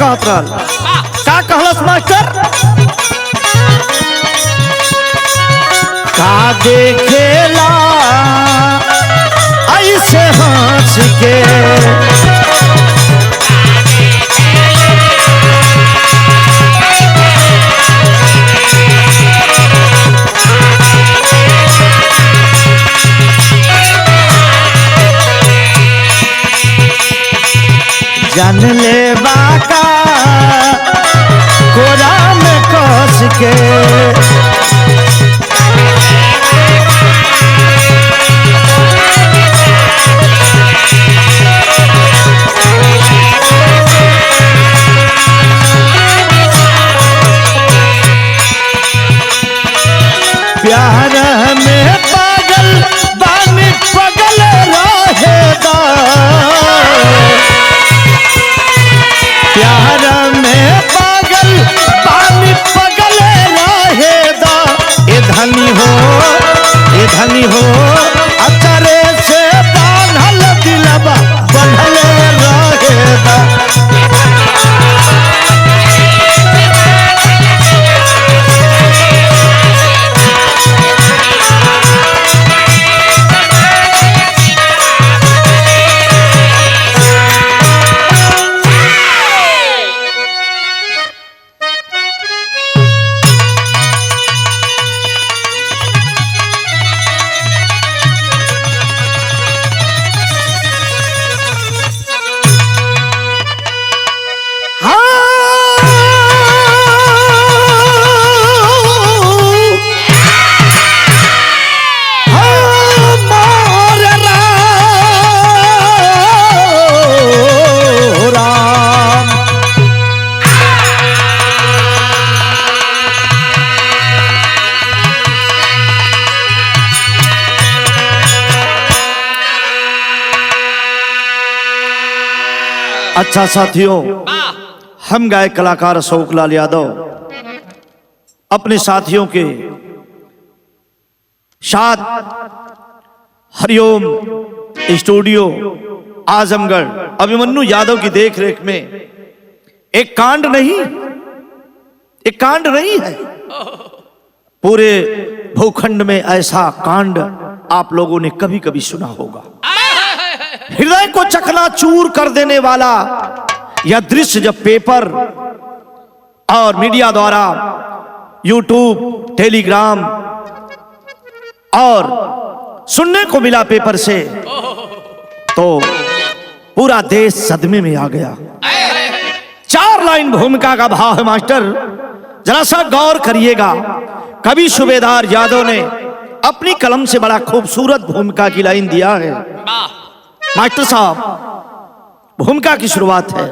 कहत रहल। का कहलस मास्टर? का देखेला ऐसे हंस के, जान ले बाका कोरा में कस के, प्यार में पागल बानी पगल रहेगा, प्यार में पागल बानी पगल रहेगा। ए धनी हो अचरे से बांधल दिलबा बंधल रहेगा। अच्छा साथियों, हम गायक कलाकार अशोक लाल यादव अपने साथियों के साथ हरिओम स्टूडियो आजमगढ़ अभिमन्यु यादव की देखरेख में एक कांड नहीं है, पूरे भूखंड में ऐसा कांड आप लोगों ने कभी कभी सुना होगा। हृदय को चकनाचूर कर देने वाला यह दृश्य जब पेपर और मीडिया द्वारा यूट्यूब, टेलीग्राम और सुनने को मिला पेपर से, तो पूरा देश सदमे में आ गया। 4 लाइन भूमिका का भाव है मास्टर, जरा सा गौर करिएगा। कवि सूबेदार यादव ने अपनी कलम से बड़ा खूबसूरत भूमिका की लाइन दिया है। मास्टर साहब, भूमिका की शुरुआत है।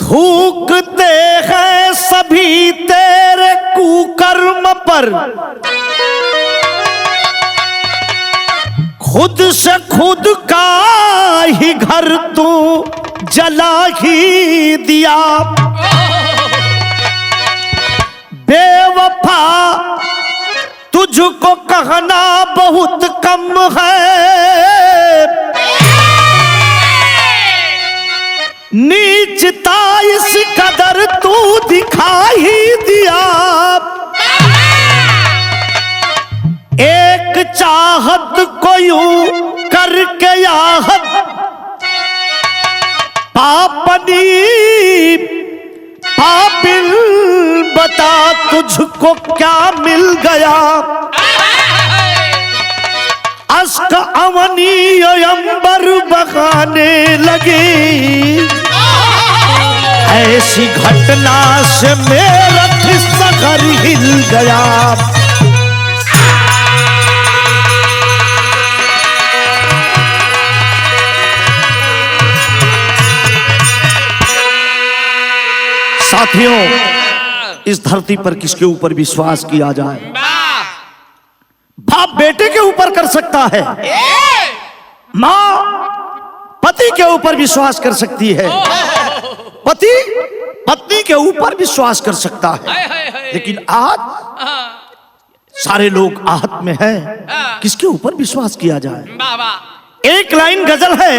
थूकते हैं सभी तेरे कुकर्म पर, खुद से खुद का ही घर तू जला ही दिया। बेवफा तुझको कहना बहुत कम है, नीचता इस कदर तू दिखा ही दिया। एक चाहत को यूं करके आहत पापनी पापिल, बता तुझको क्या मिल गया। अश्क अवनी अंबर बगाने लगी, ऐसी घटना से मेरा घर हिल गया। साथियों, इस धरती पर किसके ऊपर विश्वास किया जाए? बाप बेटे के ऊपर कर सकता है, माँ पति के ऊपर विश्वास कर सकती है, पति पत्नी के ऊपर विश्वास कर सकता है, लेकिन आज सारे लोग आहत में हैं, किसके ऊपर विश्वास किया जाए। एक लाइन गजल है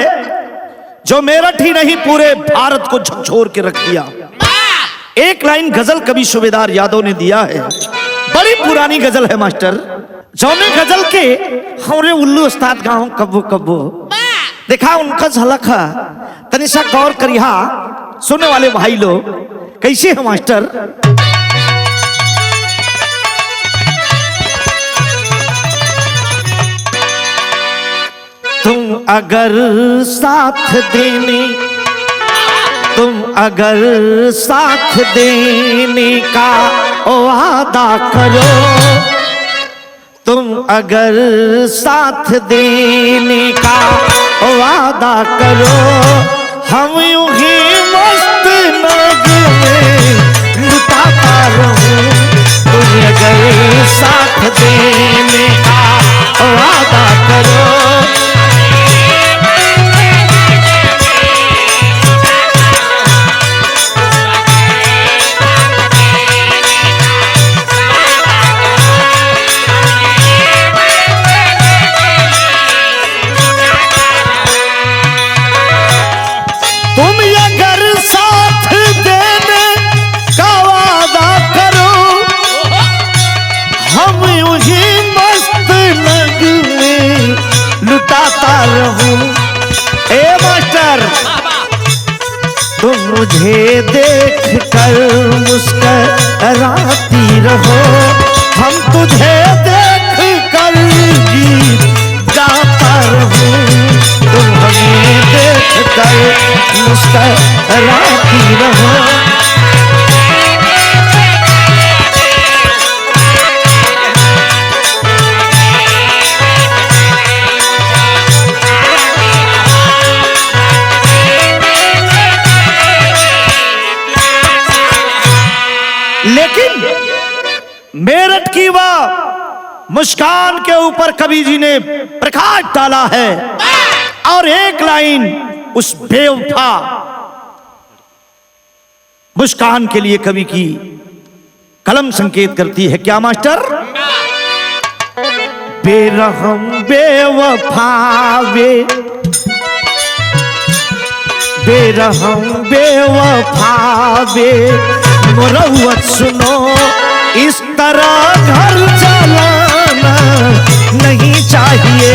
जो मेरठ ही नहीं पूरे भारत को झकझोर के रख दिया। एक लाइन गजल कवि सूबेदार यादव ने दिया है, बड़ी पुरानी गजल है मास्टर, जौने गजल के हमारे उल्लू उस्ताद गाँव कब्बो कब्बो देखा उनका झलक है, तनिषा गौर करिहा सुनने वाले भाई लोग। कैसे है मास्टर? तुम अगर साथ देने, तुम अगर साथ देने का वादा करो, तुम अगर साथ देने का वादा करो, हम यूं ही मस्त नग में लुटाता रहूं। तुम अगर साथ देने का वादा करो, ए मास्टर तुम मुझे देख कर मुस्कुराती रहो, हम तुझे देख कर गीत गाता रहूं। तुम हमें देख कर मुस्कुराती रहो, लेकिन मेरठ की वह मुस्कान के ऊपर कवि जी ने प्रकाश डाला है। और एक लाइन उस बेवफा मुस्कान के लिए कवि की कलम संकेत करती है। क्या मास्टर? बेरहम बेवफा वे, बेरहम बेवफा वे मुरव्वत सुनो, इस तरह घर चलाना नहीं चाहिए।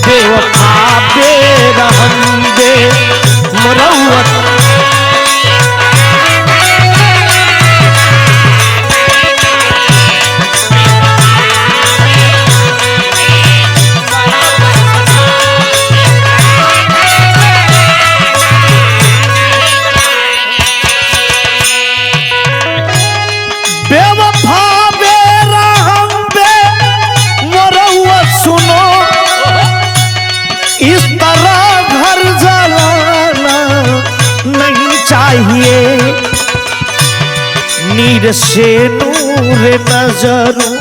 बेवफा बेरहम बे मुरव्वत, नीर से नूर नजरों,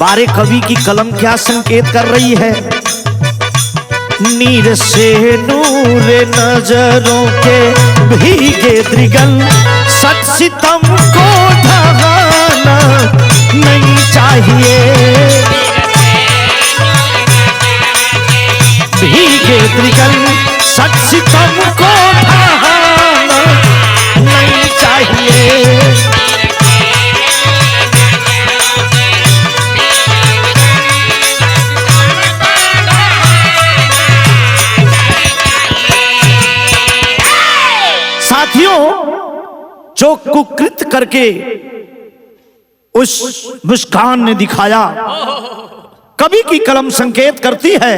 बारे कवि की कलम क्या संकेत कर रही है? नीर से नूर नजरों के भीगे दृगल, सच सितम को ढहाना नहीं चाहिए। भीगे दृगल, सच सितम को ढहाना नहीं चाहिए। साथियों, जो कुकृत करके उस मुस्कान ने दिखाया, कवि की कलम संकेत करती है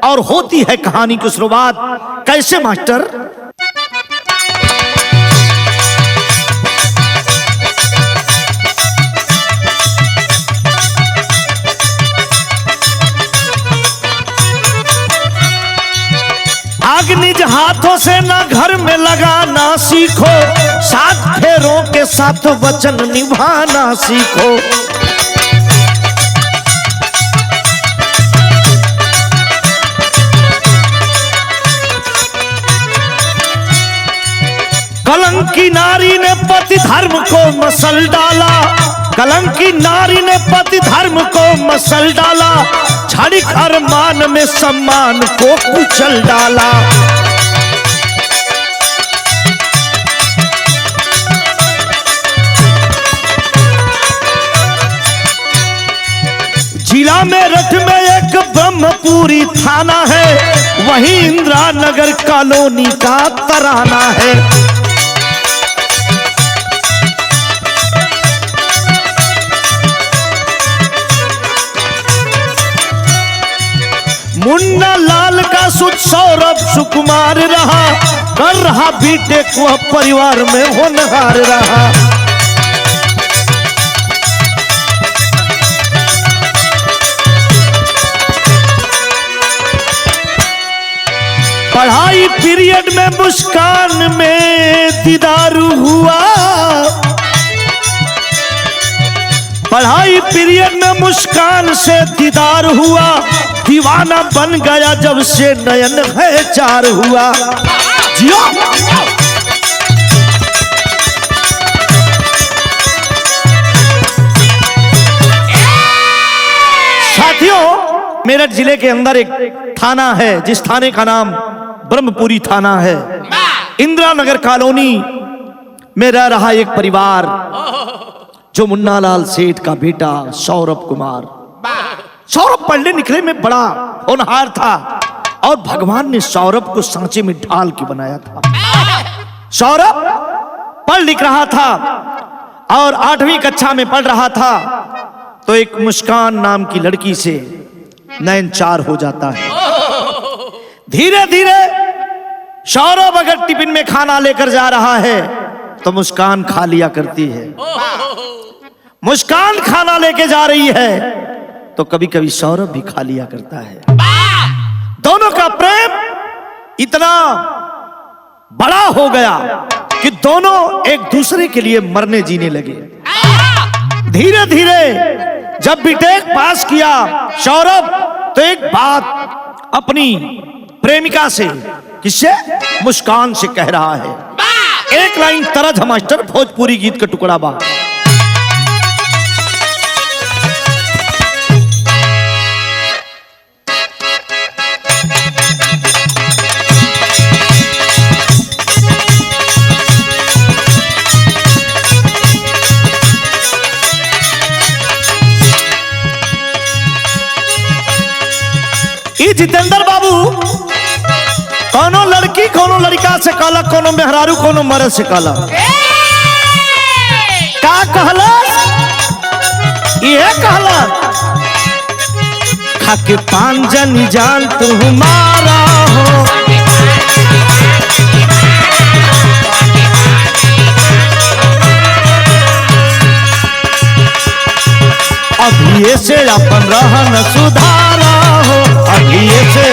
और होती है कहानी की शुरुआत। कैसे मास्टर? आग निज हाथों से ना घर में लगाना सीखो, 7 फेरों के 7 वचन निभाना सीखो। कलंकी कलंकी नारी ने पति धर्म को मसल डाला, कलंकी नारी ने पति धर्म को मसल डाला, छड़ी अरमान में सम्मान को कुचल डाला। जिला मेरठ में एक ब्रह्मपुरी थाना है, वहीं इंदिरा नगर कॉलोनी का तराना है। मुन्ना लाल का सुख सौरभ सुकुमार रहा, कर रहा बीटेक वह परिवार में होनहार रहा। पढ़ाई पीरियड में मुस्कान में दीदार हुआ, पढ़ाई पीरियड में मुस्कान से दीदार हुआ, दीवाना बन गया जब से नयन है चार हुआ। जियो साथियों, मेरठ जिले के अंदर एक थाना है जिस थाने का नाम ब्रह्मपुरी थाना है। इंदिरा नगर कॉलोनी में रह रहा एक परिवार जो मुन्ना लाल सेठ का बेटा सौरभ कुमार। सौरभ पढ़ने लिखने में बड़ा होनहार था और भगवान ने सौरभ को सांचे में ढाल के बनाया था। सौरभ पढ़ लिख रहा था और 8वीं कक्षा में पढ़ रहा था तो एक मुस्कान नाम की लड़की से नयन चार हो जाता है। धीरे धीरे सौरभ अगर टिफिन में खाना लेकर जा रहा है तो मुस्कान खा लिया करती है। मुस्कान खाना लेके जा रही है तो कभी कभी सौरभ भी खा लिया करता है। दोनों का प्रेम इतना बड़ा हो गया कि दोनों एक दूसरे के लिए मरने जीने लगे। धीरे धीरे जब बीटेक पास किया सौरभ तो एक बात अपनी प्रेमिका से, किससे, मुस्कान से कह रहा है। एक लाइन तरज मास्टर भोजपुरी गीत का टुकड़ा बा। जितेंद्र बाबू कोनो लड़की कोनो लड़का से कहला, कोनो मेहरारू कोनो मर्द से कहला, का कहला, ये कहला खाके पान जनी जान तुम्हारा हो, अभी से अपन रहन सुधारा हो, अभी से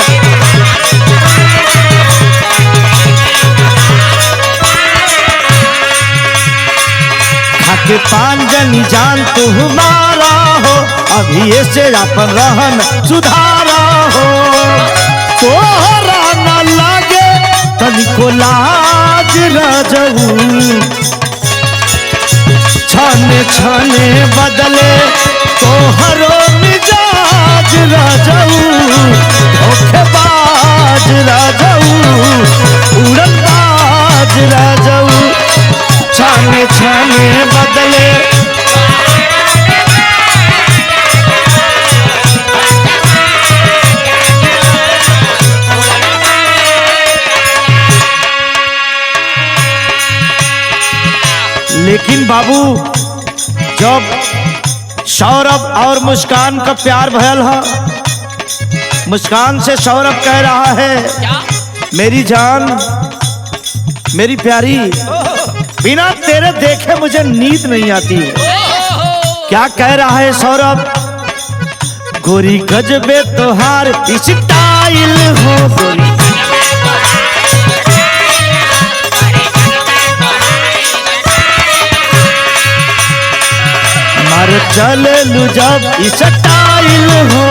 खाके पान जनी जान तुम्हारा हो, अभी से अपन रहन सुधारा हो। तोहरा न लागे तनिको लाज रजऊ, छने छने बदले तोहरो मिजाज राजऊ, धोखेबाज राजऊ, उड़नबाज राजऊ, छने छने बदले। लेकिन बाबू जब सौरभ और मुस्कान का प्यार भयल है, मुस्कान से सौरभ कह रहा है, क्या? मेरी जान मेरी प्यारी, बिना तेरे देखे मुझे नींद नहीं आती है। क्या कह रहा है सौरभ, गोरी गजबे तोहार स्टाइल हो, गोरी मर चल लू जब स्टाइल हो,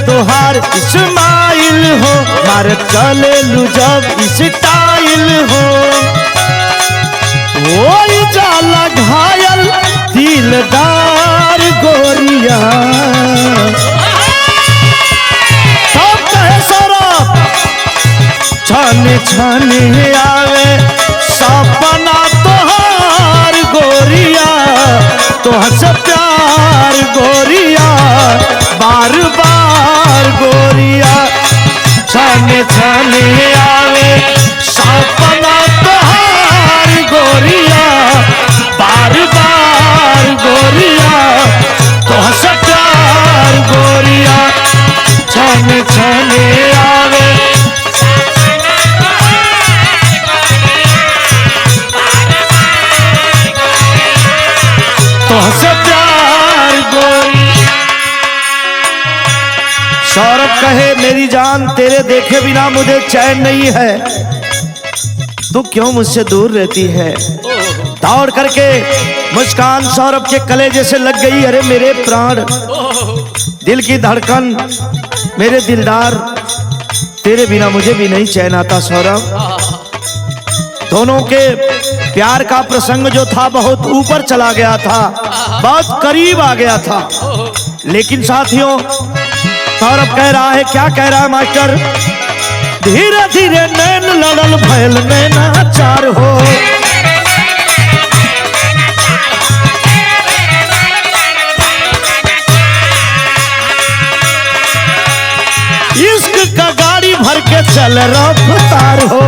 तुहार इस्माइल हो, मार चले लू जब स्टाइल हो। ओई जाला घायल दिलदार गोरिया, सब कहे सौरभ छाने छाने आवे सपना तोहार गोरिया, तोहर से प्यार गोरिया बार बार गोरिया, छाने छाने आवे सपना तोहार गोरिया बार बार गोरिया, तोहर से प्यार गोरिया छाने छाने आवे। सौरभ कहे मेरी जान तेरे देखे बिना मुझे चैन नहीं है, तू क्यों मुझसे दूर रहती है। दौड़ करके मुस्कान सौरभ के कलेजे से लग गई। अरे मेरे प्राण, दिल की धड़कन, मेरे दिलदार, तेरे बिना मुझे भी नहीं चैन आता सौरभ। दोनों के प्यार का प्रसंग जो था बहुत ऊपर चला गया था, बहुत करीब आ गया था। लेकिन साथियों सौरभ कह रहा है, क्या कह रहा है मास्टर, धीरे धीरे नैन लड़ल भैल नैनाचार हो। इश्क का गाड़ी भर के चल रफ्तार हो।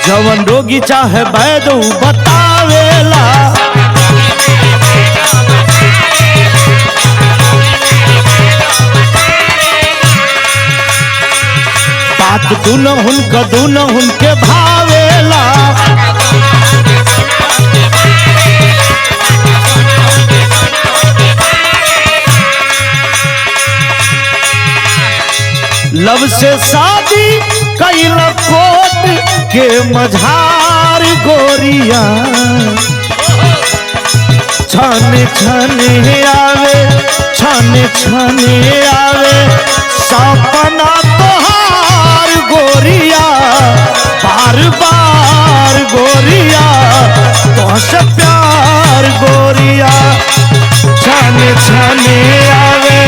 जवन रोगी चाहे वैद्य बतावेला, बात दुनो हुनका दुनो हुनके भावेला। लब से शादी कैल कोट के मझार गोरिया, छाने छाने आवे छाने छाने आवे सपना तोहार गोरिया बार बार गोरिया, तोहसे प्यार गोरिया छाने छाने आवे।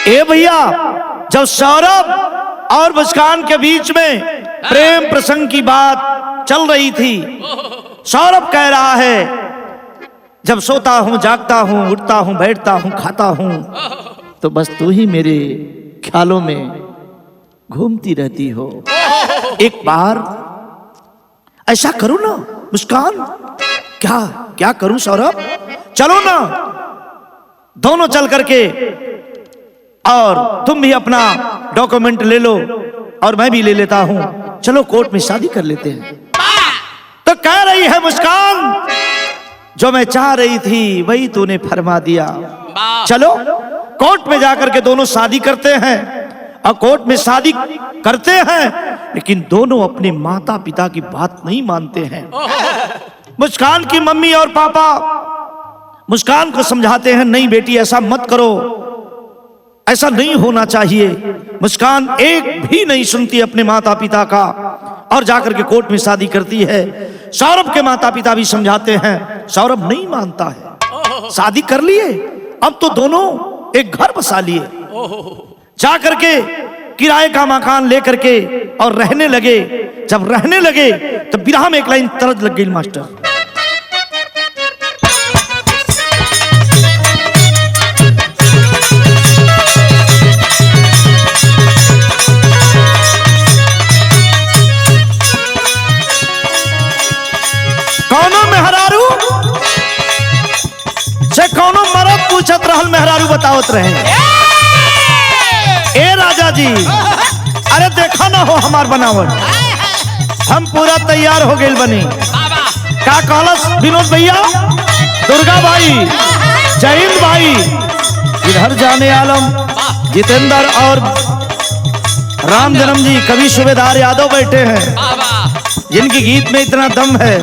ए भैया, जब सौरभ और मुस्कान के बीच में प्रेम प्रसंग की बात चल रही थी, सौरभ कह रहा है जब सोता हूं जागता हूं उठता हूं बैठता हूं खाता हूं तो बस तू ही मेरे ख्यालों में घूमती रहती हो। एक बार ऐसा करो ना मुस्कान। क्या क्या करूं सौरभ, चलो ना दोनों चल करके, और तुम भी अपना डॉक्यूमेंट ले लो और मैं भी ले लेता हूं, चलो कोर्ट में शादी कर लेते हैं। तो कह रही है मुस्कान, जो मैं चाह रही थी वही तूने फरमा दिया, चलो कोर्ट में जाकर के दोनों शादी करते हैं। और कोर्ट में शादी करते हैं, लेकिन दोनों अपने माता पिता की बात नहीं मानते हैं। मुस्कान की मम्मी और पापा मुस्कान को समझाते हैं, नहीं बेटी ऐसा मत करो, ऐसा नहीं होना चाहिए। मुस्कान एक भी नहीं सुनती अपने माता पिता का और जाकर के कोर्ट में शादी करती है। सौरभ के माता पिता भी समझाते हैं, सौरभ नहीं मानता है। शादी कर लिए, अब तो दोनों एक घर बसा लिए, जाकर के किराए का मकान लेकर के और रहने लगे। जब रहने लगे तो बिरहा में एक लाइन तरज लग गई मास्टर, बतावत रहे, ए राजा जी, अरे देखा ना हो हमार बनावट, हम पूरा तैयार हो गए बनी। का कहलस विनोद भैया, दुर्गा भाई, जयंत भाई, इधर जाने आलम, जितेंद्र और राम जन्म जी, कवि सूबेदार यादव बैठे हैं, जिनकी गीत में इतना दम है।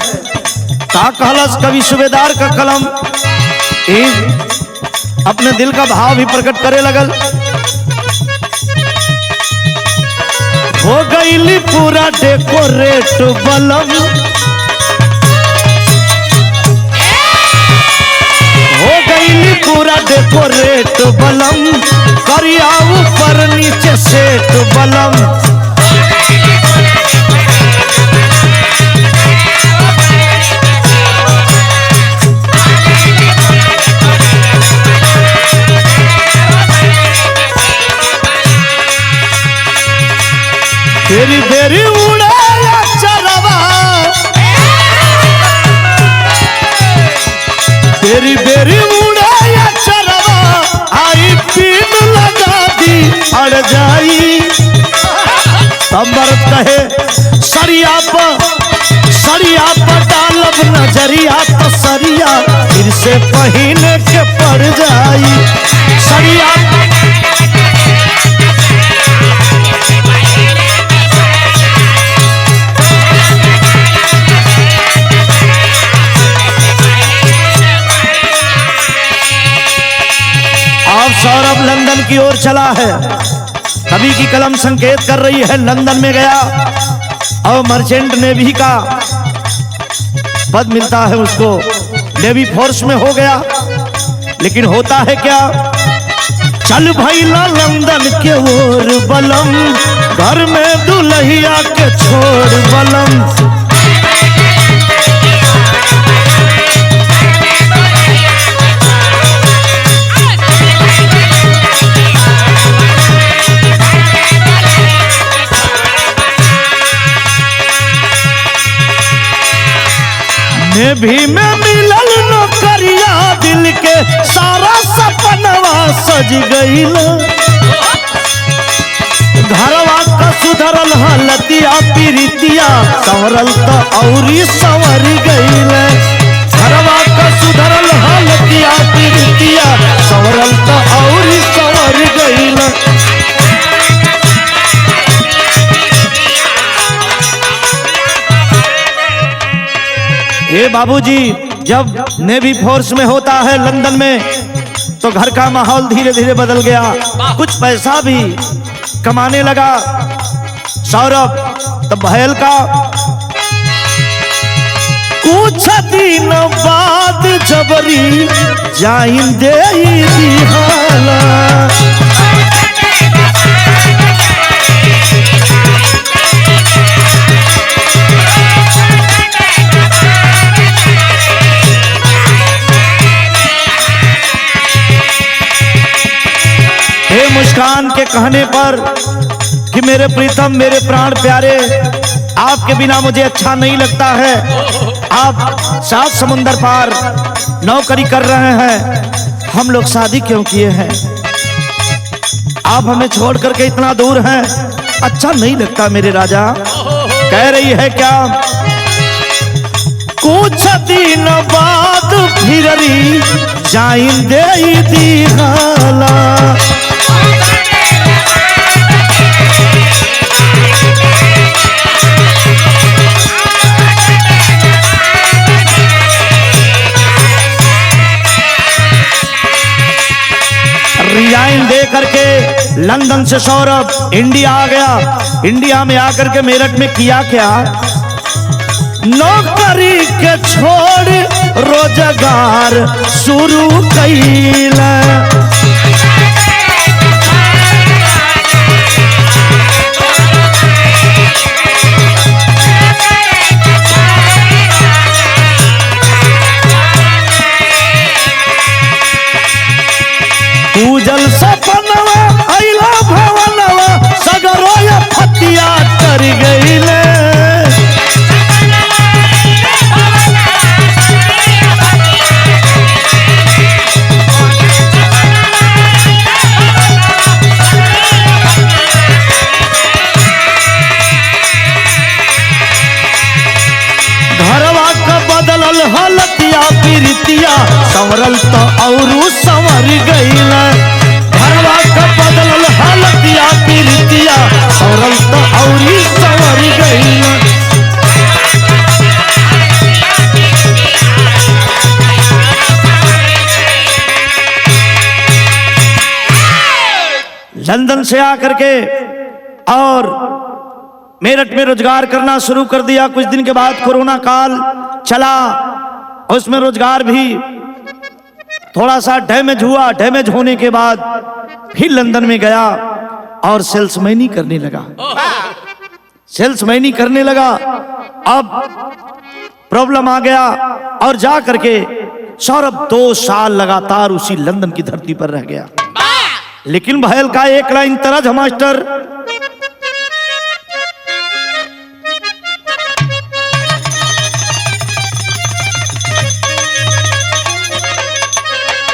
का कहलस कवि सूबेदार का कलम अपने दिल का भाव भी प्रकट करे लगल। हो गईली पूरा डेकोरेट बलम, हो गईली पूरा डेकोरेट बलम, करिया ऊपर नीचे सेट बलम। बेरी बेरी उड़ाया चरवा, बेरी बेरी उड़ाया चरवा, आई पीन लगा दी अड़ जाई। तब मर्द कहे सरिया पर डालब नजरिया, तो सरिया फिर से पहने के पड़ जाई। सरिया सौरभ लंदन की ओर चला है, कवि की कलम संकेत कर रही है लंदन में गया और मर्चेंट नेवी का पद मिलता है उसको, नेवी फोर्स में हो गया। लेकिन होता है क्या, चल भैला लंदन के ओर बलम, घर में दुल्हिया के छोड़ बलम। नेभी में मिलल नौकरिया, दिल के सारा सपनवा सज गईल। घरवा का सुधरल हलतिया पीरितिया, संवरल तो औरी संवर गईल। घरवा का सुधरल हलतिया पीरितिया, संवरल तो औरी संवर गईल। ये बाबूजी जब नेवी फोर्स में होता है लंदन में, तो घर का माहौल धीरे धीरे बदल गया, कुछ पैसा भी कमाने लगा सौरभ। तब बहल का कुछ दिन बाद जबरी जाइन दे दिहाला। मुस्कान के कहने पर कि मेरे प्रीतम, मेरे प्राण प्यारे, आपके बिना मुझे अच्छा नहीं लगता है। आप 7 समुंदर पार नौकरी कर रहे हैं, हम लोग शादी क्यों किए हैं? आप हमें छोड़ करके इतना दूर हैं, अच्छा नहीं लगता मेरे राजा। कह रही है क्या, कुछ दिन बाद फिररी जाइन दे दिहाला। रिजाइन दे करके लंदन से सौरभ इंडिया आ गया। इंडिया में आकर के मेरठ में किया क्या, नौकरी के छोड़ रोजगार शुरू कैला। पूजल सपनवा अइला भवनवा, सगरोया फतिया कर गईले। संवरल तो औरू संवर गईल, घरवा का बदलल हालतिया पीरितिया, संवरल तो औरी संवर गईल। लंदन से आकर के और मेरठ में रोजगार करना शुरू कर दिया। कुछ दिन के बाद कोरोना काल चला, उसमें रोजगार भी थोड़ा सा डैमेज हुआ। डैमेज होने के बाद फिर लंदन में गया और सेल्समैनी करने लगा। सेल्समैनी करने लगा, अब प्रॉब्लम आ गया और जा करके सौरभ 2 साल लगातार उसी लंदन की धरती पर रह गया। लेकिन भयल का एक लाइन तरज मास्टर,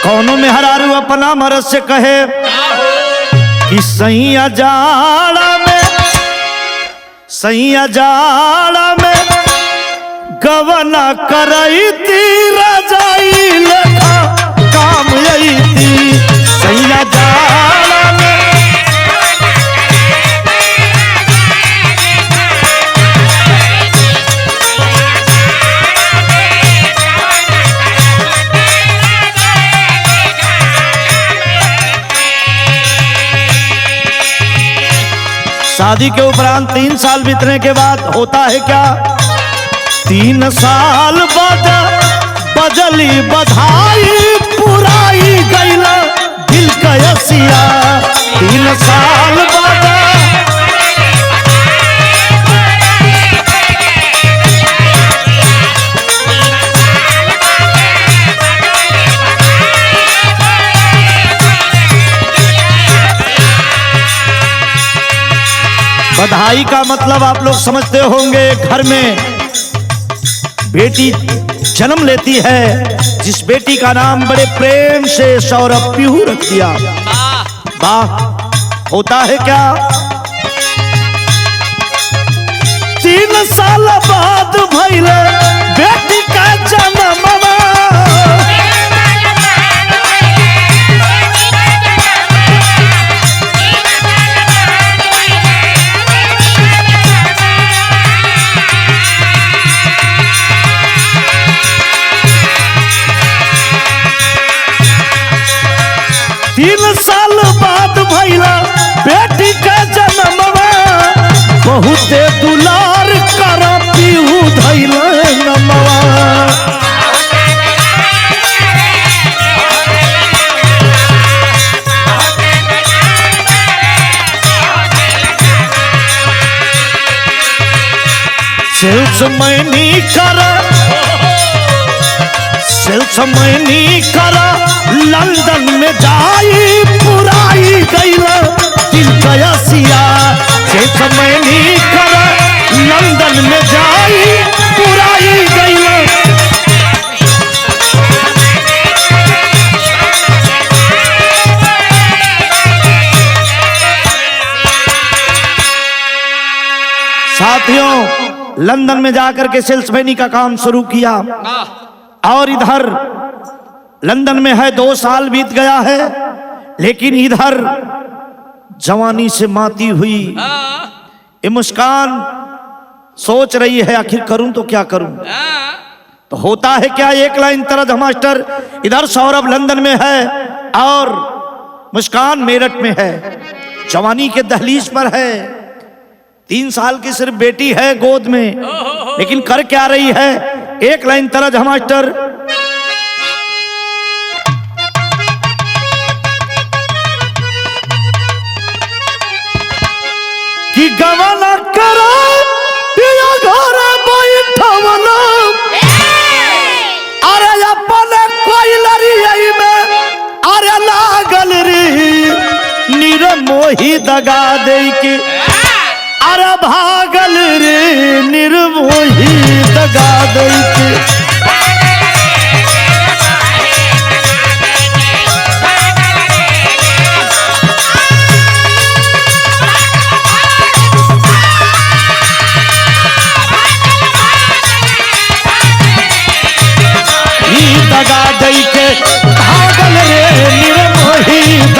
कौनों में हरारू अपना मरद से कहे कि सैया जाड़ा में गवना करई ती रजाई लेखा काम आई थी। सैया जाड़ा में शादी के उपरांत 3 साल बीतने के बाद होता है क्या, 3 साल बाद बजली बधाई पुराई गईला दिल कयसिया। 3 साल बाद बधाई का मतलब आप लोग समझते होंगे, घर में बेटी जन्म लेती है, जिस बेटी का नाम बड़े प्रेम से सौरभ पीहू रख दिया। वाह, होता है क्या, 3 साल बाद भइल बेटी का जन्म। साल बाद भइला बेटी का जन्मवा, बहुते दुलार कर पीहू धइल नमवा। सेल्समैनी कर लंदन में जाई पुराई गईला दिल कयसिया। सेल्समैनी कर लंदन में जाई पुराई गईला। साथियों, लंदन में जाकर के सेल्समैनी का काम शुरू किया और इधर लंदन में है 2 साल बीत गया है, लेकिन इधर जवानी से माती हुई ये मुस्कान सोच रही है आखिर करूं तो क्या करूं। तो होता है क्या, एक लाइन तरज मास्टर, इधर सौरभ लंदन में है और मुस्कान मेरठ में है, जवानी के दहलीज पर है। 3 साल की सिर्फ बेटी है गोद में, लेकिन कर क्या रही है, एक लाइन तरज मास्टर, कि गवाना करो पिया घर बैठवना, अरे अपने कोई लड़ी में अरे लागल रे निर्मोही दगा दे के, अरे भागल रे निर्मोही दगा दे के। दगा दई के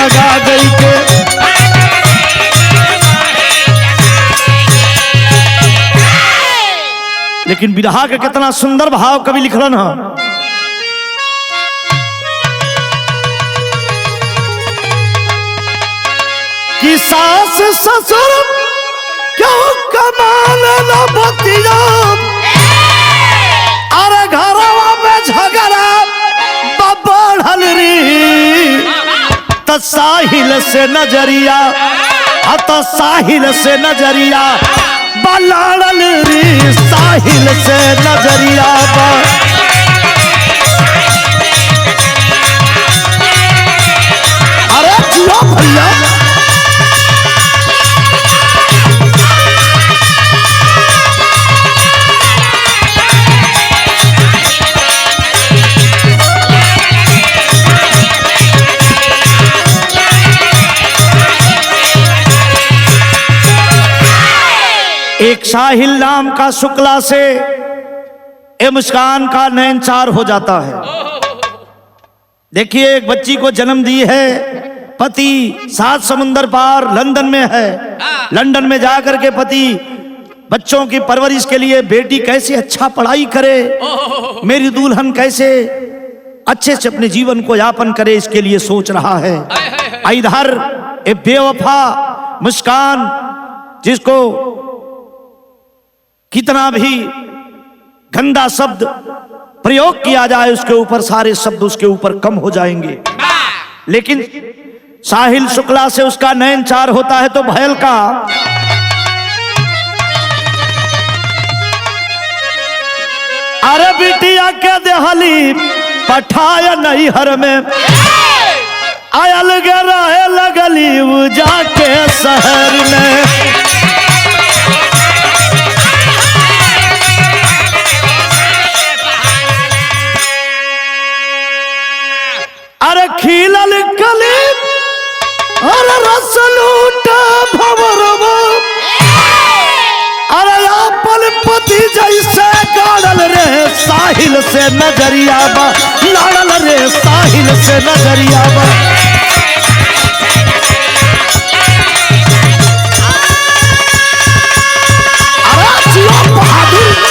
जगा गई के। लेकिन बिरहा के कितना सुंदर भाव कवि लिखलन है। कि सास ससुर क्यों कमाल न बतिया, अरे घरवा में झगड़ा बढ़ल री, तो साहिल से नजरिया, तो साहिल से नजरिया बलाड़ल री, साहिल से नजरिया अरे जियो भैया। एक साहिल नाम का शुक्ला से ए मुस्कान का नैनचार हो जाता है। देखिए एक बच्ची को जन्म दी है, पति 7 समुंदर पार लंदन में है। लंदन में जाकर के पति बच्चों की परवरिश के लिए बेटी कैसे अच्छा पढ़ाई करे, मेरी दुल्हन कैसे अच्छे से अपने जीवन को यापन करे, इसके लिए सोच रहा है। इधर ए बेवफा मुस्कान, जिसको कितना भी गंदा शब्द प्रयोग किया जाए उसके ऊपर सारे शब्द उसके ऊपर कम हो जाएंगे। लेकिन साहिल शुक्ला से उसका नैनचार होता है तो भयल का अरे बिटिया के देहली पठाया नहीं हर में, आयल गए लगली जाके शहर में। अरे खिलल कली अरे रस लूटा भंवरवा, अरे अपन पति जैसे गाड़ल रे, साहिल से नजरिया बा लाड़ल रे, साहिल से नजरिया बा। अरे जियो बहादुर।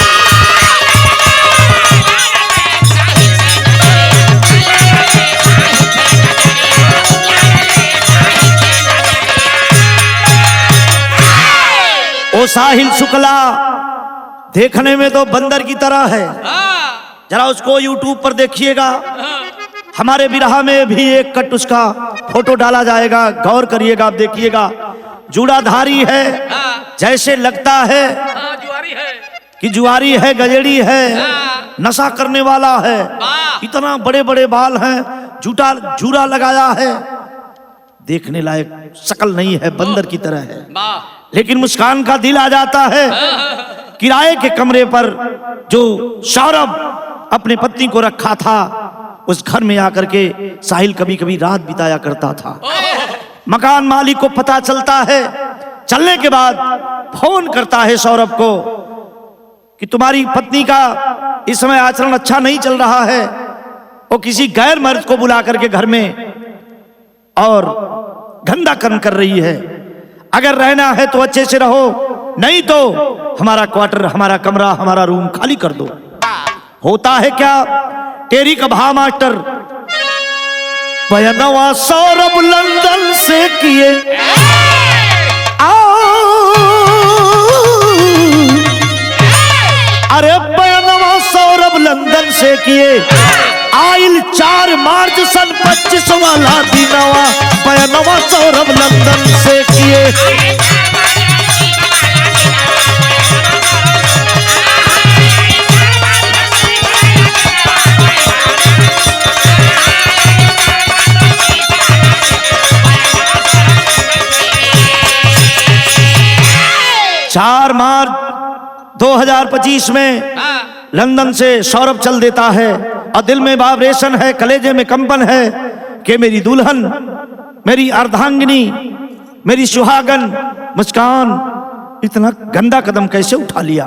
वो साहिल शुक्ला देखने में तो बंदर की तरह है, जरा उसको यूट्यूब पर देखिएगा। हमारे बिरहा में भी एक कट उसका फोटो डाला जाएगा, गौर करिएगा, आप देखिएगा। जूड़ाधारी है, जैसे लगता है कि जुआरी है, गजेड़ी है, नशा करने वाला है। इतना बड़े बड़े बाल हैं, जूड़ा लगाया है, देखने लायक शकल नहीं है, बंदर की तरह है। लेकिन मुस्कान का दिल आ जाता है। किराए के कमरे पर जो सौरभ अपने पत्नी को रखा था, उस घर में आकर के साहिल कभी कभी रात बिताया करता था। मकान मालिक को पता चलता है, चलने के बाद फोन करता है सौरभ को कि तुम्हारी पत्नी का इस समय आचरण अच्छा नहीं चल रहा है, वो किसी गैर मर्द को बुला करके घर में और गंदा कर्म कर रही है। अगर रहना है तो अच्छे से रहो, नहीं तो हमारा क्वार्टर, हमारा कमरा, हमारा रूम खाली कर दो। होता है क्या, टेरी का भा मास्टर बयानवा सौरभ लंदन से किए, अरे बयानवा सौरभ लंदन से किए, आइल 4 मार्च सन 25 वाला दिनवा, बयानवा सौरभ लंदन से किए। चार मार्च 2025 में लंदन से सौरभ चल देता है और दिल में वाइब्रेशन है, कलेजे में कंपन है कि मेरी दुल्हन, मेरी अर्धांगिनी, मेरी सुहागन मुस्कान इतना गंदा कदम कैसे उठा लिया।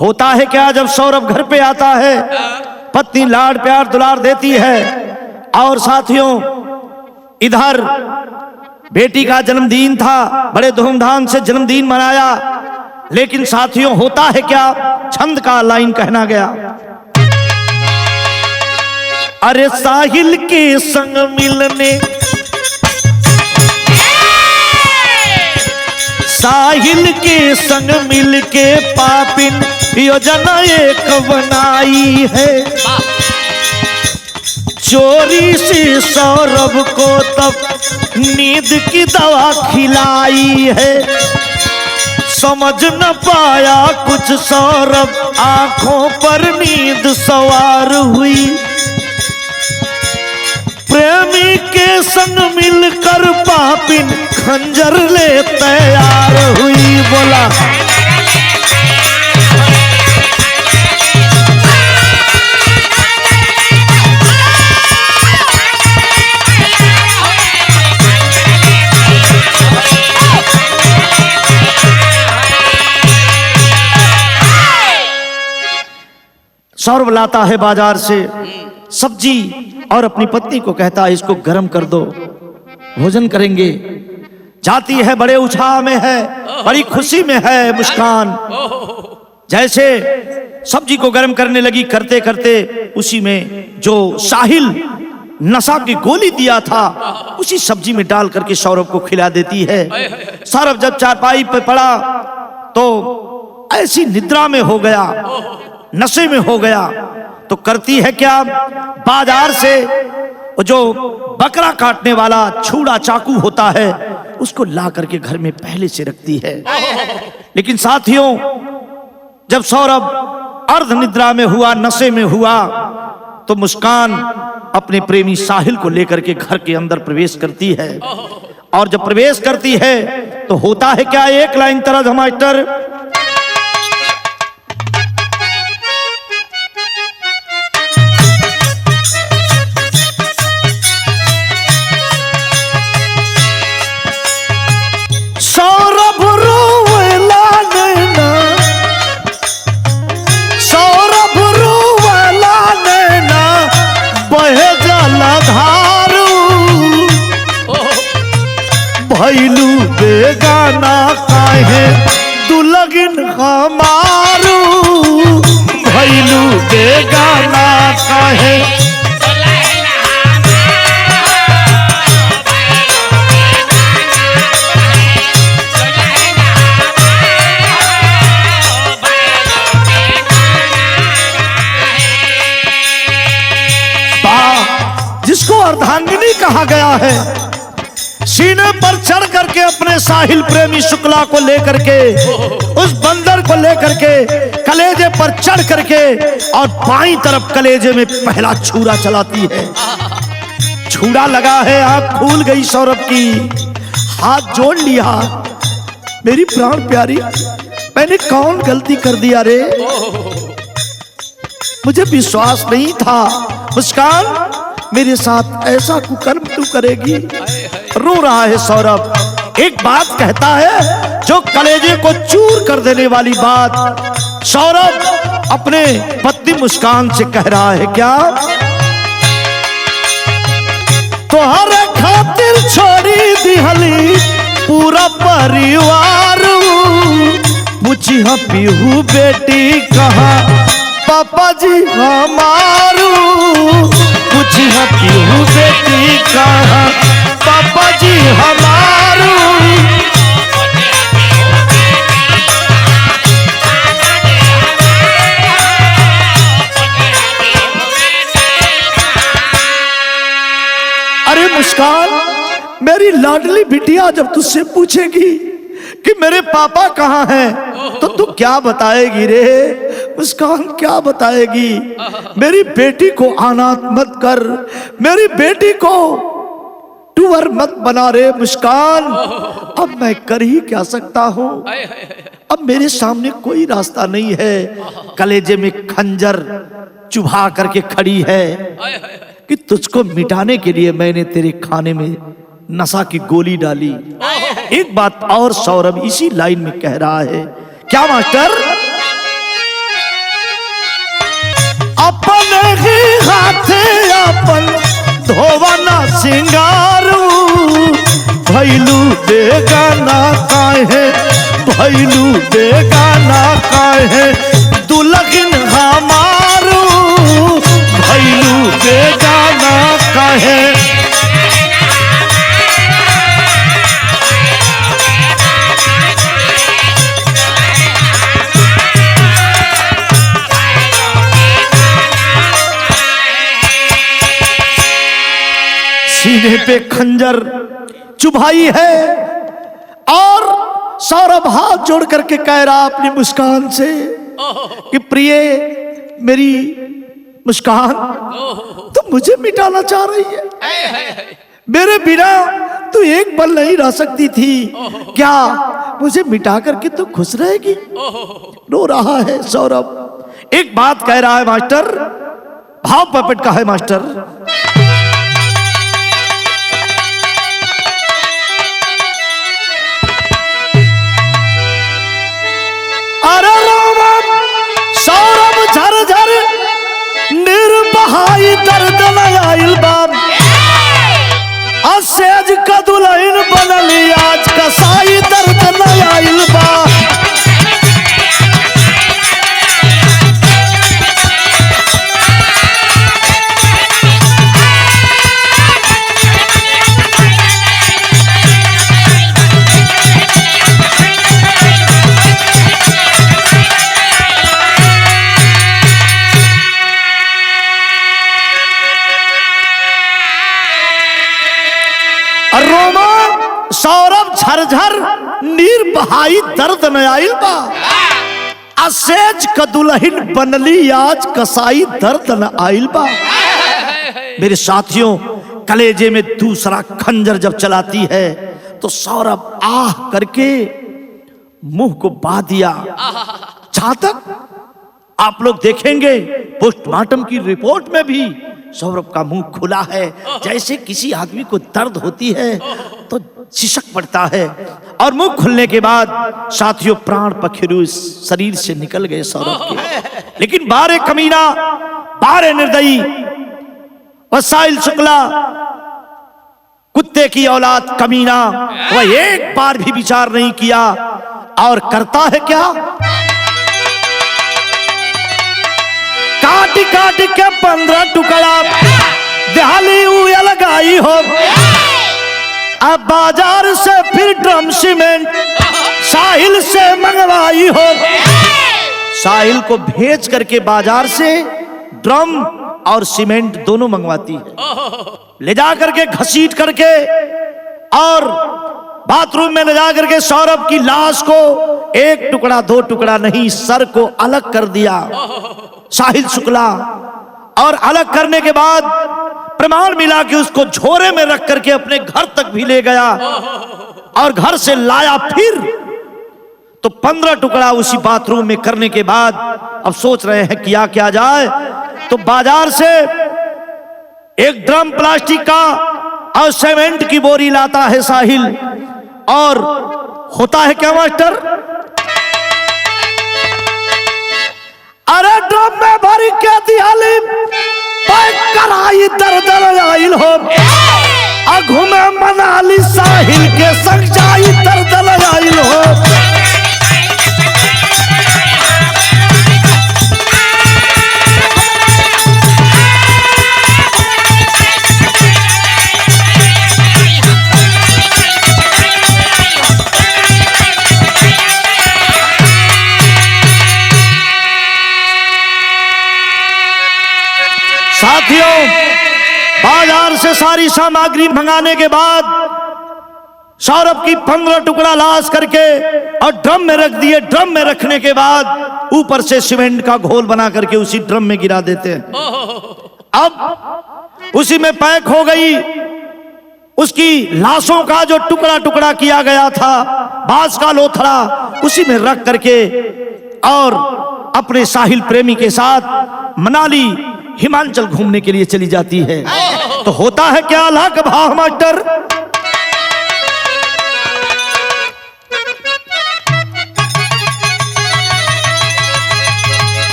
होता है क्या, जब सौरभ घर पे आता है, पत्नी लाड प्यार दुलार देती है और साथियों इधर बेटी का जन्मदिन था, बड़े धूमधाम से जन्मदिन मनाया, लेकिन साथियों होता है क्या, छंद का लाइन कहना गया। अरे साहिल के संग मिलने, साहिल के संग मिलके पापिन योजना एक बनाई है। चोरी से सौरभ को तब नींद की दवा खिलाई है। समझ न पाया कुछ सौरभ, आंखों पर नींद सवार हुई। प्रेमी के संग मिलकर पापिन खंजर ले तैयार हुई। बोला सौरभ लाता है बाजार से सब्जी और अपनी पत्नी को कहता है इसको गर्म कर दो, भोजन करेंगे। जाती है, बड़े उत्साह में है, बड़ी खुशी में है मुस्कान। जैसे सब्जी को गर्म करने लगी, करते करते उसी में जो साहिल नशा की गोली दिया था उसी सब्जी में डाल करके सौरभ को खिला देती है। सौरभ जब चारपाई पे पड़ा तो ऐसी निद्रा में हो गया, नशे में हो गया, तो करती है क्या, बाजार से जो बकरा काटने वाला छुरा चाकू होता है उसको ला करके घर में पहले से रखती है। लेकिन साथियों जब सौरभ अर्ध निद्रा में हुआ, नशे में हुआ, तो मुस्कान अपने प्रेमी साहिल को लेकर के घर के अंदर प्रवेश करती है। और जब प्रवेश करती है तो होता है क्या, एक लाइन तरह मास्टर, सौरभ रोवेला नैना, सौरभ रोवेला नैना, बहे जाला धारू, भैलू बेगाना काहे दुलगिन हमारू, भैलू बेगाना काहे। जिसको अर्धांगिनी कहा गया है, सीने पर चढ़ करके अपने साहिल प्रेमी शुक्ला को लेकर के, उस बंदर को लेकर के कलेजे पर चढ़ करके और बाईं तरफ कलेजे में पहला छुरा चलाती है। छुरा लगा है, आंख खुल गई सौरभ की, हाथ जोड़ लिया, मेरी प्राण प्यारी मैंने कौन गलती कर दिया रे, मुझे विश्वास नहीं था मुस्कान मेरे साथ ऐसा कुकर्म तू करेगी। रो रहा है सौरभ, एक बात कहता है जो कलेजे को चूर कर देने वाली बात। सौरभ अपने पत्नी मुस्कान से कह रहा है क्या, तोहरे खातिर छोड़ी दिहली पूरा परिवार, पूछी पीहू बेटी कहा पापा जी हमारू, पूछी पीहू बेटी कहा पापा जी हमारू। अरे मुस्कान मेरी लाडली बिटिया जब तुझसे पूछेगी कि मेरे पापा कहाँ हैं तो तू क्या बताएगी रे मुस्कान, क्या बताएगी। मेरी बेटी को अनाथ मत कर, मेरी बेटी को टूअर मत बना रे मुस्कान। अब मैं कर ही क्या सकता हूँ, अब मेरे सामने कोई रास्ता नहीं है। कलेजे में खंजर चुभा करके खड़ी है कि तुझको मिटाने के लिए मैंने तेरे खाने में नशा की गोली डाली। एक बात और सौरभ इसी लाइन में कह रहा है, क्या मास्टर, अपने ही हाथे अपन धोवाना सिंगारू भैलू बेगाना काहे भैलू बेगाना काहे दुल्हन हमारू भैलू बेगाना काहे। सीने पे खंजर चुभाई है और सौरभ हाथ जोड़ करके कह रहा अपनी मुस्कान से कि प्रिय मेरी मुस्कान तुम मुझे मिटाना चाह रही है, मेरे बिना तू एक पल नहीं रह सकती थी, क्या मुझे मिटा करके तू खुश रहेगी? रो रहा है सौरभ। एक बात कह रहा है मास्टर, भाव पपेट का है मास्टर। अरे रोमन सौरभ झरझर निर्बहाई दर्द लगाइल बाब असेज का दुल्हन बनली आज कसाई दर्द लगाइल बा। सौरभ झरझर नीर बहाई दर्द न आइल बा असेज क दुल्हन बनली आज कसाई दर्द न आइल बा। मेरे साथियों कलेजे में दूसरा खंजर जब चलाती है तो सौरभ आह करके मुंह को बांध दिया। जहां तक आप लोग देखेंगे पोस्टमार्टम की रिपोर्ट में भी सौरभ का मुंह खुला है, जैसे किसी आदमी को दर्द होती है तो सिसक पड़ता है। और मुंह खुलने के बाद साथियों प्राण पखेरु शरीर से निकल गए सौरभ के। लेकिन बारे कमीना, बारे निर्दयी वसाइल शुक्ला, कुत्ते की औलाद कमीना, वह एक बार भी विचार नहीं किया और करता है क्या, काट काट के 15 टुकड़ा दिहाली हुआ लगाई हो। अब बाजार से फिर ड्रम सीमेंट साहिल से मंगवाई हो। साहिल को भेज करके बाजार से ड्रम और सीमेंट दोनों मंगवाती है। ले जा करके घसीट करके और बाथरूम में ले जा करके सौरभ की लाश को एक टुकड़ा दो टुकड़ा नहीं सर को अलग कर दिया साहिल शुक्ला। और अलग करने के बाद प्रमाण मिला कि उसको झोरे में रख करके अपने घर तक भी ले गया और घर से लाया फिर तो 15 टुकड़ा उसी बाथरूम में करने के बाद अब सोच रहे हैं किया क्या जाए। तो बाजार से एक ड्रम प्लास्टिक का और सीमेंट की बोरी लाता है साहिल। और होता है क्या मास्टर, अरे ड्रम में भरी के दिहाली पैक कराई दर्द लगाइल हो। घूमे मनाली साहिल के संग जाई दर्द लगाइल हो। साथियों बाजार से सारी सामग्री मंगाने के बाद सौरभ की 15 टुकड़ा लाश करके और ड्रम में रख दिए। ड्रम में रखने के बाद ऊपर से सीमेंट का घोल बना करके उसी ड्रम में गिरा देते हैं। अब उसी में पैक हो गई उसकी लाशों का जो टुकड़ा टुकड़ा किया गया था बांस का लोथड़ा, उसी में रख करके और अपने साहिल प्रेमी के साथ मनाली हिमाचल घूमने के लिए चली जाती है। तो होता है क्या लाख भाव मास्टर,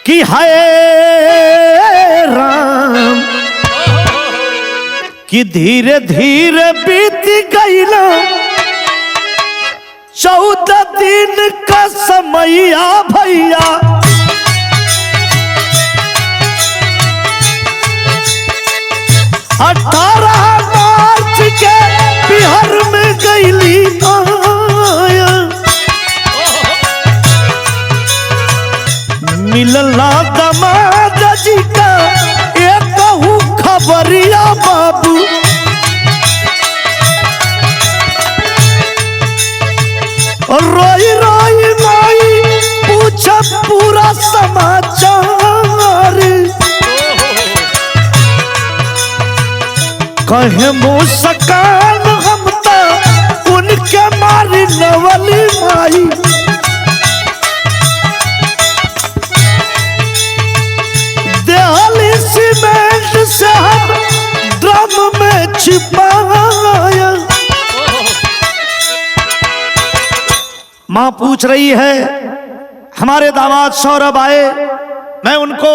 कि है कि धीरे धीरे बीत गईला 14 दिन का समैया भैया। 18 मार्च के बिहार में गईली आया। मिलला दमाद जी का एक खबरिया बाबू। रोई रोई माई पूछा पूरा समाचार। कहे मुस्कान हम तो उनके मारी नवली माई। देहली सीमेंट से हम ड्रम में छिपाया। माँ पूछ रही है, हमारे दामाद सौरभ आए, मैं उनको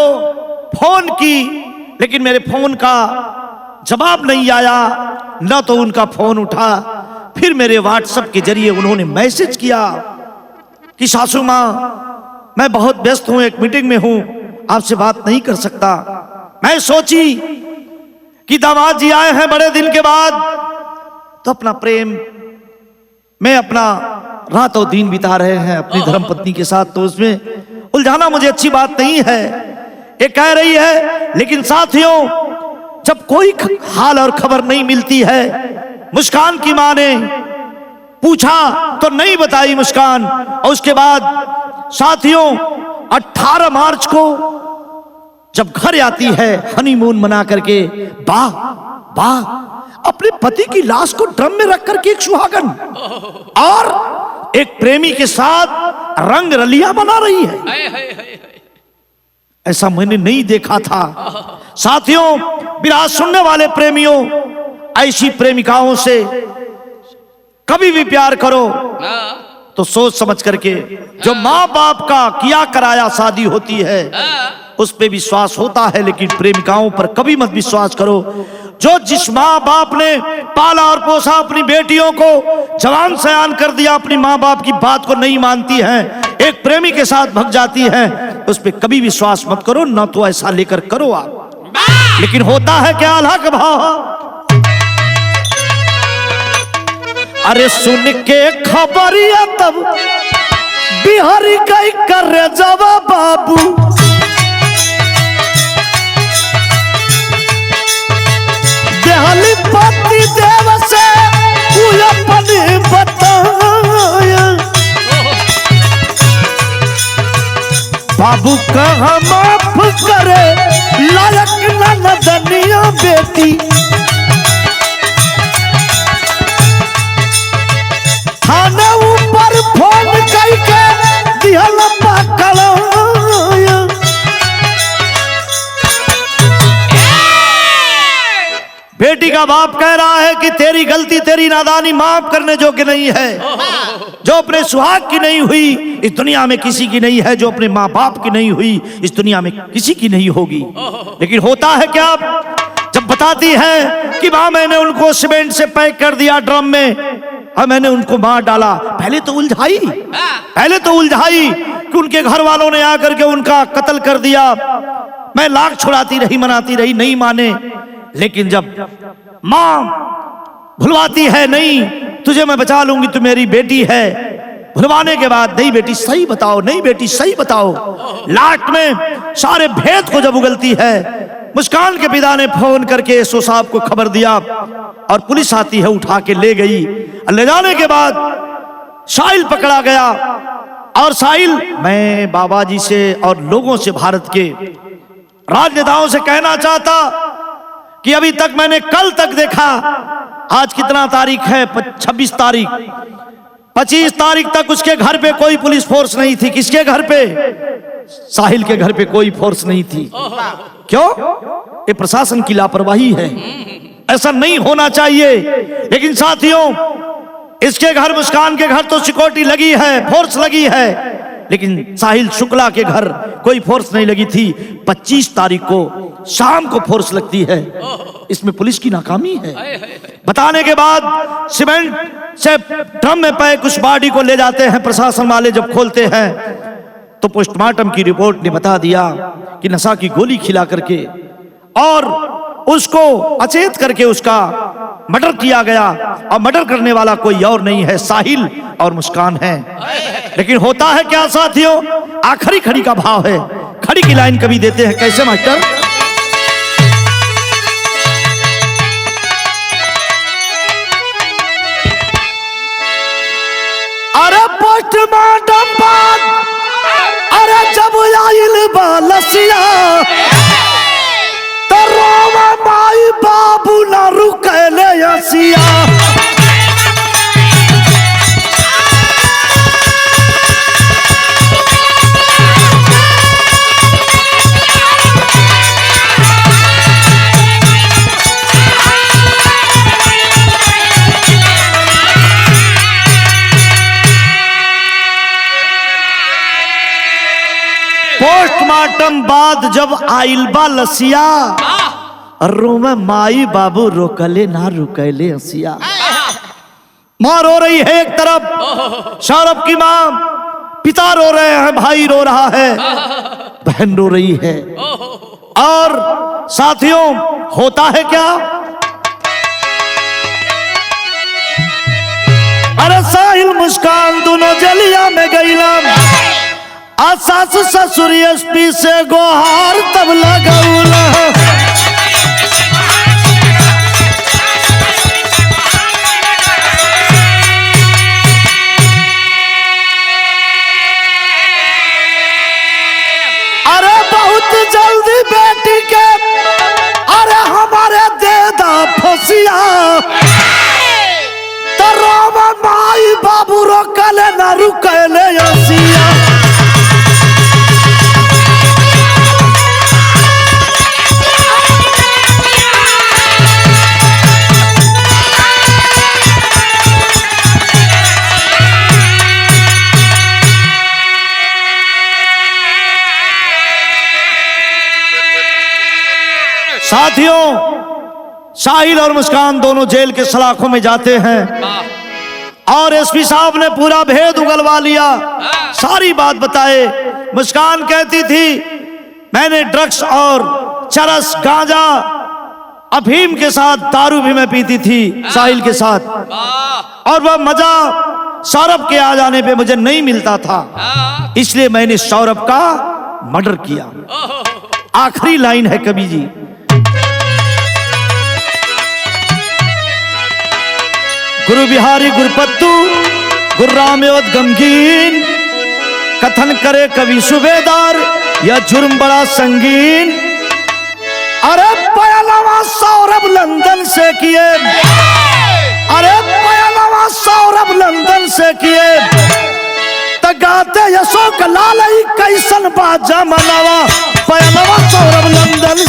फोन की लेकिन मेरे फोन का जवाब नहीं आया, न तो उनका फोन उठा। फिर मेरे व्हाट्सएप के जरिए उन्होंने मैसेज किया कि सासू माँ मैं बहुत व्यस्त हूं, एक मीटिंग में हूं, आपसे बात नहीं कर सकता। मैं सोची कि दामाद जी आए हैं बड़े दिन के बाद, तो अपना प्रेम में अपना रातों दिन बिता रहे हैं अपनी धर्मपत्नी के साथ, तो उसमें उलझाना मुझे अच्छी बात नहीं है, ये कह रही है। लेकिन साथियों, जब कोई हाल और खबर नहीं मिलती है, मुस्कान की मां ने पूछा तो नहीं बताई मुस्कान। और उसके बाद साथियों 18 मार्च को जब घर आती है हनीमून मना करके, वाह वाह, अपने पति की लाश को ड्रम में रख करके एक सुहागन और एक प्रेमी के साथ रंग रलिया बना रही है। ऐसा मैंने नहीं देखा था। साथियों, बिरहा सुनने वाले प्रेमियों, ऐसी प्रेमिकाओं से कभी भी प्यार करो तो सोच समझ करके। जो माँ बाप का किया कराया शादी होती है उस पे विश्वास होता है, लेकिन प्रेमिकाओं पर कभी मत विश्वास करो। जो जिस माँ बाप ने पाला और पोसा अपनी बेटियों को, जवान सयान कर दिया, अपनी माँ बाप की बात को नहीं मानती हैं, एक प्रेमी के साथ भग जाती है, उस पे कभी विश्वास मत करो, ना तो ऐसा लेकर करो आप। लेकिन होता है क्या अल्लाह का भाव। अरे सुन के खबरिया तब बिहारी गई कर जवा बाबू। देहली पति देव से अपने बताया। बाबू कहाँ माफ करे लायक न दनिया बेटी। थाने ऊपर फोन करके दिहल पकड़ाया। बेटी का बाप कह रहा है कि तेरी गलती, तेरी नादानी माफ करने योग्य नहीं है। जो अपने सुहाग की नहीं हुई इस दुनिया में किसी की नहीं है, जो अपने माँ बाप की नहीं हुई इस दुनिया में किसी की नहीं होगी। लेकिन होता है क्या, जब बताती है कि माँ मैंने उनको सीमेंट से पैक कर दिया ड्रम में और मैंने उनको मार डाला। पहले तो उलझाई कि उनके घर वालों ने आकर के उनका कत्ल कर दिया। मैं लाख छुड़ाती रही, मनाती रही, नहीं माने। लेकिन जब माँ भुलवाती है, नहीं तुझे मैं बचा लूंगी, तू मेरी बेटी है, भुलवाने के बाद नहीं बेटी सही बताओ, नहीं बेटी सही बताओ। लास्ट में सारे भेद को जब उगलती है, मुस्कान के पिता ने फोन करके एसओ साहब को खबर दिया और पुलिस आती है, उठा के ले गई। ले जाने के बाद साहिल पकड़ा गया। और साहिल, मैं बाबा जी से और लोगों से, भारत के राजनेताओं से कहना चाहता कि अभी तक मैंने कल तक देखा, आज कितना तारीख है, 26 तारीख, 25 तारीख तक उसके घर पे कोई पुलिस फोर्स नहीं थी। किसके घर पे? साहिल के घर पे कोई फोर्स नहीं थी। क्यों? ये प्रशासन की लापरवाही है, ऐसा नहीं होना चाहिए। लेकिन साथियों, इसके घर, मुस्कान के घर तो सिक्योरिटी लगी है, फोर्स लगी है, लेकिन साहिल शुक्ला के घर कोई फोर्स नहीं लगी थी। 25 तारीख को शाम को फोर्स लगती है। इसमें पुलिस की नाकामी है। बताने के बाद सीमेंट से ड्रम में पैक उस बॉडी को ले जाते हैं। प्रशासन वाले जब खोलते हैं तो पोस्टमार्टम की रिपोर्ट ने बता दिया कि नशा की गोली खिला करके और उसको अचेत करके उसका मर्डर किया गया। और मर्डर करने वाला कोई और नहीं है, साहिल और मुस्कान है। लेकिन होता है क्या साथियों, आखिरी खड़ी का भाव है। खड़ी की लाइन कभी देते हैं, कैसे मास्टर? अरे पोस्टमार्टम बाद अरे जब आइल बालसिया तो रोवा माई बाबू ना रुकले हसिया। पोस्टमार्टम बाद जब आइल बा लसिया रोवे माई बाबू रोकले ना रुकले हसिया। माँ रो रही है एक तरफ, सौरभ की माँ, पिता रो रहे हैं, भाई रो रहा है, बहन रो रही है। और साथियों होता है क्या, अरे साहिल मुस्कान दोनों जलिया में गईला। सास ससुर एसपी से गोहार तब लगौला। अरे बहुत जल्दी बेटी के अरे हमारे दे दा फसिया। तो रोवा माई बाबू रोकले ना रुकले हसिया। साथियों साहिल और मुस्कान दोनों जेल के सलाखों में जाते हैं और एसपी साहब ने पूरा भेद उगलवा लिया, सारी बात बताए। मुस्कान कहती थी मैंने ड्रग्स और चरस गांजा अफीम के साथ दारू भी मैं पीती थी साहिल के साथ, और वह मजा सौरभ के आ जाने पे मुझे नहीं मिलता था, इसलिए मैंने सौरभ का मर्डर किया। आखिरी लाइन है कवि जी, गुरु बिहारी गुरपत्तू गुर्राम गमगीन, कथन करे कवि सूबेदार यह जुर्म बड़ा संगीन। अरे पहलवा सौरभ लंदन से किए, अरे पहलवा सौरभ लंदन से किए, तगाते अशोक लाल कैसन बाजा मनवा, पहलवा सौरभ लंदन